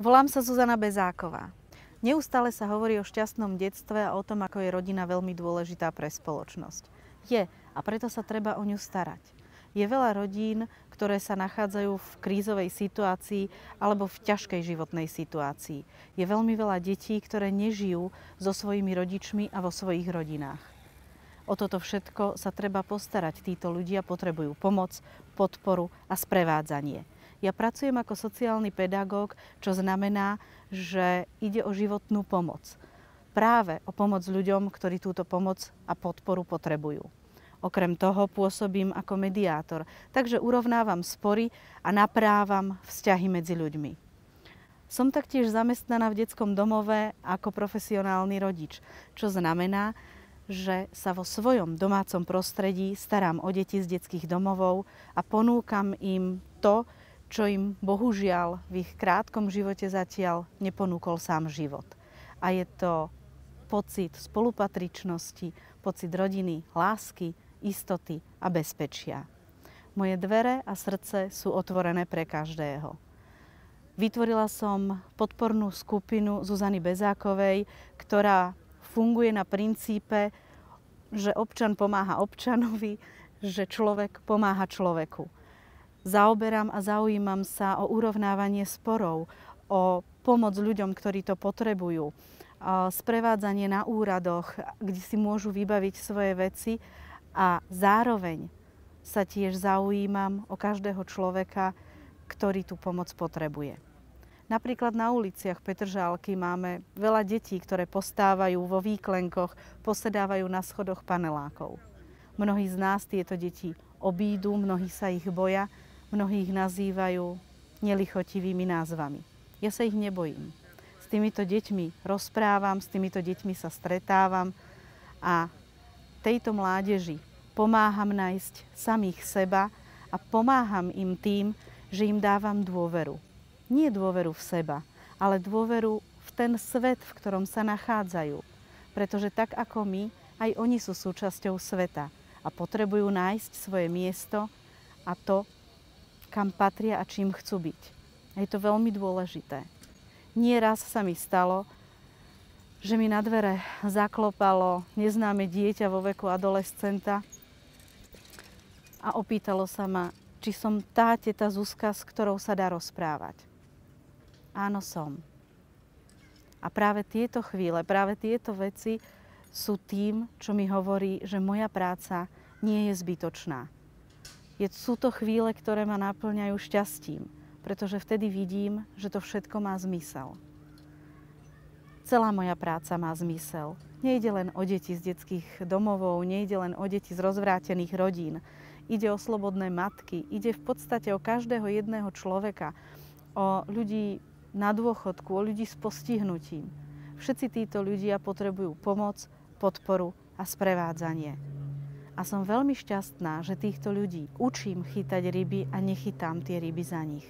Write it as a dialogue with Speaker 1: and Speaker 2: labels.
Speaker 1: Volám sa Zuzana Bezáková. Neustále sa hovorí o šťastnom detstve a o tom, ako je rodina veľmi dôležitá pre spoločnosť. Je, a preto sa treba o ňu starať. Je veľa rodín, ktoré sa nachádzajú v krízovej situácii alebo v ťažkej životnej situácii. Je veľmi veľa detí, ktoré nežijú so svojimi rodičmi a vo svojich rodinách. O toto všetko sa treba postarať. Títo ľudia potrebujú pomoc, podporu a sprevádzanie. Ja pracujem ako sociálny pedagóg, čo znamená, že ide o životnú pomoc. Práve o pomoc ľuďom, ktorí túto pomoc a podporu potrebujú. Okrem toho pôsobím ako mediátor, takže urovnávam spory a naprávam vzťahy medzi ľuďmi. Som taktiež zamestnaná v detskom domove ako profesionálny rodič, čo znamená, že sa vo svojom domácom prostredí starám o deti z detských domovov a ponúkam im to, čo im bohužiaľ v ich krátkom živote zatiaľ neponúkol sám život. A je to pocit spolupatričnosti, pocit rodiny, lásky, istoty a bezpečia. Moje dvere a srdce sú otvorené pre každého. Vytvorila som podpornú skupinu Zuzany Bezákovej, ktorá funguje na princípe, že občan pomáha občanovi, že človek pomáha človeku. Zaoberám a zaujímam sa o urovnávanie sporov, o pomoc ľuďom, ktorí to potrebujú, sprevádzanie na úradoch, kde si môžu vybaviť svoje veci a zároveň sa tiež zaujímam o každého človeka, ktorý tú pomoc potrebuje. Napríklad na uliciach Petržalky máme veľa detí, ktoré postávajú vo výklenkoch, posedávajú na schodoch panelákov. Mnohí z nás tieto deti obídu, mnohí sa ich boja, mnohí ich nazývajú nelichotivými názvami. Ja sa ich nebojím. S týmito deťmi rozprávam, s týmito deťmi sa stretávam a tejto mládeži pomáham nájsť samých seba a pomáham im tým, že im dávam dôveru. Nie dôveru v seba, ale dôveru v ten svet, v ktorom sa nachádzajú. Pretože tak ako my, aj oni sú súčasťou sveta a potrebujú nájsť svoje miesto a to, kam patria a čím chcú byť. A je to veľmi dôležité. Nie raz sa mi stalo, že mi na dvere zaklopalo neznáme dieťa vo veku adolescenta a opýtalo sa ma, či som tá teta Zuzka, s ktorou sa dá rozprávať. Áno, som. A práve tieto chvíle, práve tieto veci sú tým, čo mi hovorí, že moja práca nie je zbytočná. Sú to chvíle, ktoré ma naplňajú šťastím, pretože vtedy vidím, že to všetko má zmysel. Celá moja práca má zmysel. Nejde len o deti z detských domovov, nejde len o deti z rozvrátených rodín. Ide o slobodné matky, ide v podstate o každého jedného človeka, o ľudí na dôchodku, o ľudí s postihnutím. Všetci títo ľudia potrebujú pomoc, podporu a sprevádzanie. A som veľmi šťastná, že týchto ľudí učím chytať ryby a nechytám tie ryby za nich.